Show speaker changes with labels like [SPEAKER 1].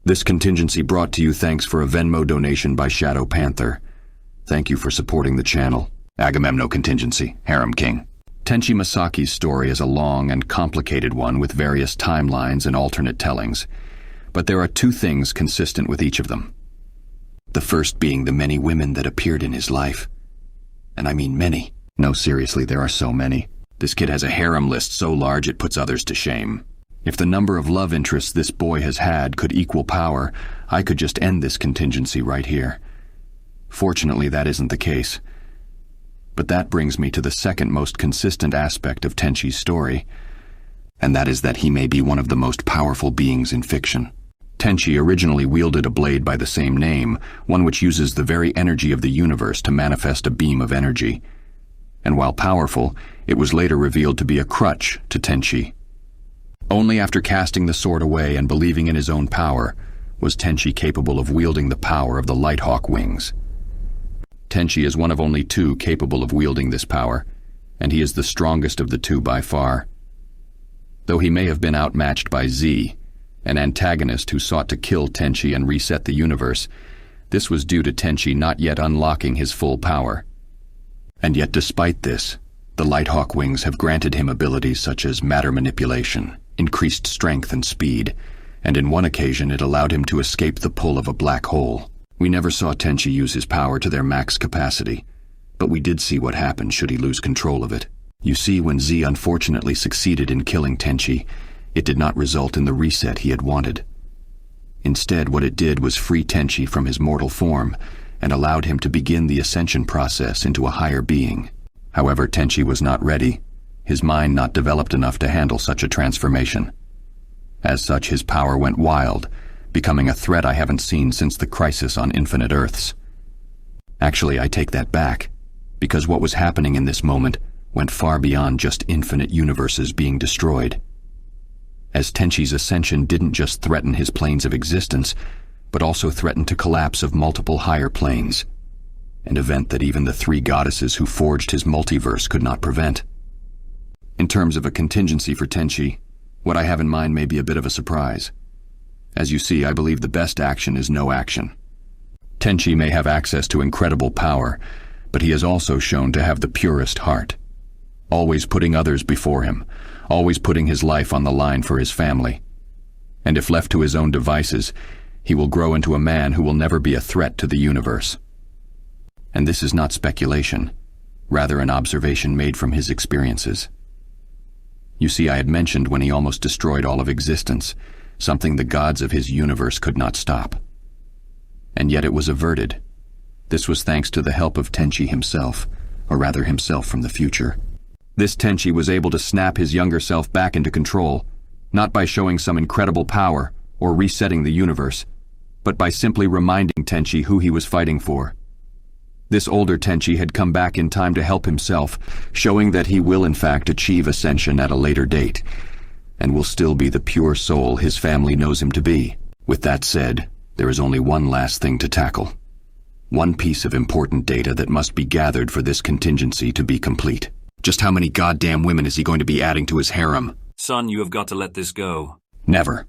[SPEAKER 1] This contingency brought to you thanks for a Venmo donation by Shadow Panther. Thank you for supporting the channel. Agamemnon Contingency, Harem King. Tenchi Masaki's story is a long and complicated one with various timelines and alternate tellings, but there are two things consistent with each of them. The first being the many women that appeared in his life. And I mean many. No, seriously, there are so many. This kid has a harem list so large it puts others to shame. If the number of love interests this boy has had could equal power, I could just end this contingency right here. Fortunately, that isn't the case. But that brings me to the second most consistent aspect of Tenchi's story, and that is that he may be one of the most powerful beings in fiction. Tenchi originally wielded a blade by the same name, one which uses the very energy of the universe to manifest a beam of energy. And while powerful, it was later revealed to be a crutch to Tenchi. Only after casting the sword away and believing in his own power was Tenchi capable of wielding the power of the Lighthawk wings. Tenchi is one of only two capable of wielding this power, and he is the strongest of the two by far. Though he may have been outmatched by Z, an antagonist who sought to kill Tenchi and reset the universe, this was due to Tenchi not yet unlocking his full power. And yet despite this, the Lighthawk wings have granted him abilities such as matter manipulation, increased strength and speed, and in one occasion it allowed him to escape the pull of a black hole. We never saw Tenchi use his power to their max capacity, but we did see what happened should he lose control of it. You see, when Z unfortunately succeeded in killing Tenchi, it did not result in the reset he had wanted. Instead, what it did was free Tenchi from his mortal form and allowed him to begin the ascension process into a higher being. However, Tenchi was not ready, his mind not developed enough to handle such a transformation. As such, his power went wild, becoming a threat I haven't seen since the crisis on Infinite Earths. Actually, I take that back, because what was happening in this moment went far beyond just infinite universes being destroyed. As Tenchi's ascension didn't just threaten his planes of existence, but also threatened to collapse of multiple higher planes, an event that even the three goddesses who forged his multiverse could not prevent. In terms of a contingency for Tenchi, what I have in mind may be a bit of a surprise. As you see, I believe the best action is no action. Tenchi may have access to incredible power, but he is also shown to have the purest heart, always putting others before him, always putting his life on the line for his family. And if left to his own devices, he will grow into a man who will never be a threat to the universe. And this is not speculation, rather an observation made from his experiences. You see, I had mentioned when he almost destroyed all of existence, something the gods of his universe could not stop. And yet it was averted. This was thanks to the help of Tenchi himself, or rather himself from the future. This Tenchi was able to snap his younger self back into control, not by showing some incredible power or resetting the universe, but by simply reminding Tenchi who he was fighting for. This older Tenchi had come back in time to help himself, showing that he will in fact achieve ascension at a later date, and will still be the pure soul his family knows him to be. With that said, there is only one last thing to tackle. One piece of important data that must be gathered for this contingency to be complete. Just how many goddamn women is he going to be adding to his harem?
[SPEAKER 2] Son, you have got to let this go.
[SPEAKER 1] Never.